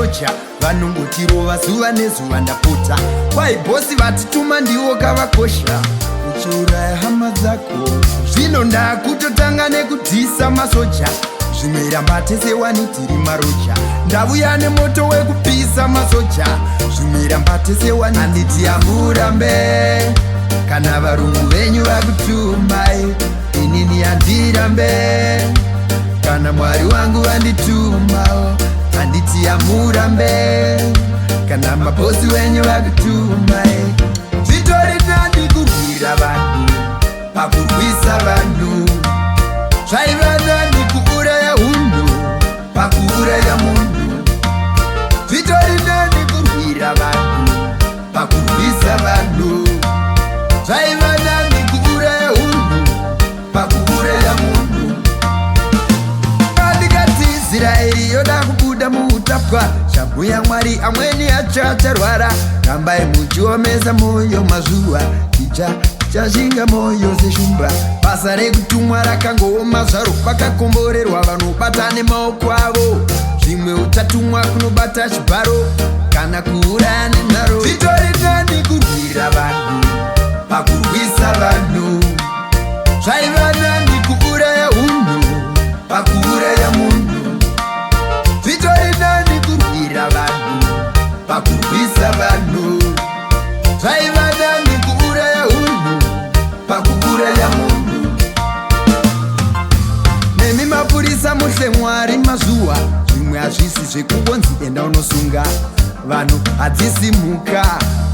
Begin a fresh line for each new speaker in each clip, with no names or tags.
masoja vanongotirova zuva nezuva ndapota. Kwai bhosi vatituma ndiwo kavakosha uchiuraya hama dzako. Zvino ndakutotanga nekudhisa masoja, zvimwe rambatese wani tiri maroja. Ndavuya nemoto wekupisa masoja, zvimwe rambatese wani. Handiti hamurambe kana varungu venyu vakutumai, inini handirambe kana mwari wangu vanditumawo. Handiti hamurambe kana mabhosi wenyu vakutumai. Zvitori nani kurwira vanhu pakurwisa vanhu, zvaiva nani kuuraya hunhu pakuuraya munhu. Zvitori nani kurwira vanhu pakurwisa vanhu, zvaiva nani kuuraya hunhu pakuuraya munhu. Andikati Israeri yoda kubuda muutapwa, shamhu yaMwari amweni acho acharwara. Rambai muchiomesa moyo mazuva, tichashinga moyo seshumba. Basa rekutumwa rakangooma zvaro, kwakakomborerwa vanobata nemaoko avo. Zvimwe uchatumwa kunobata chibharo kana kuuraya nenharo. Zvitori nani kurwira vanhu pakurwisa vanhu, zvaiva nani kuuraya hunhu pakuuraya munhu. Zvitori nani kurwira vanhu pakurwisa vanhu, zvaiva nani kuuraya hunhu pakuuraya munhu. Nemi mapurisa muhle Mwari mazuva, zvimwe hazvisi zvekungonzi enda unosunga vanhu. Hadzisimuka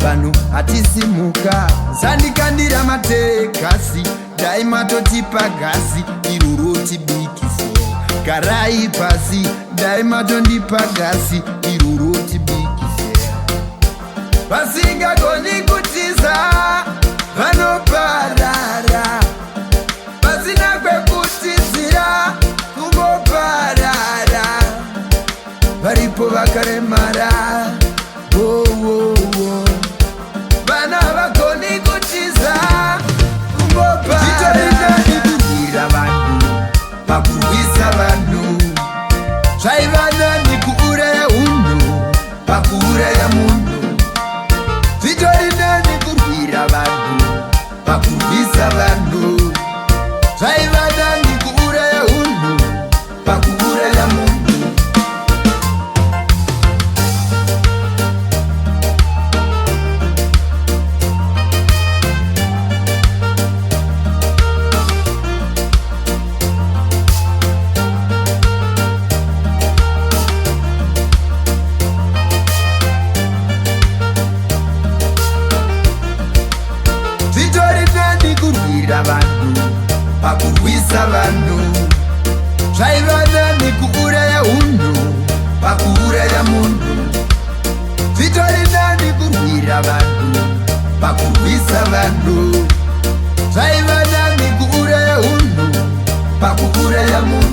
vanhu, hatisimuka. Zandikandira matekasi, dai matotipa gasi, iro rotibikise. Garai pasi, dai matondipa gasi, iro rotibikise. Vasingagoni kutiza vanoparara, pasina kwekutizira kungoparara. Varipo vakaremara, vana vagoni kutiza kungoparara. Zvitori nani kurwira vanhu pakurwisa vanhu, zvaiva nani kuuraya hunhu pakuuraya munhu. Zvitori nani kurwira vanhu pakurwisa vanhu, zvaiva nani kuuraya hunhu pakuuraya munhu. Kurwira vanhu pakurwisa vanhu, zvaiva nani kuuraya hunhu pakuuraya munhu. Zvitori nani kurwira vanhu pakurwisa vanhu, zvaiva nani kuuraya hunhu pakuuraya munhu.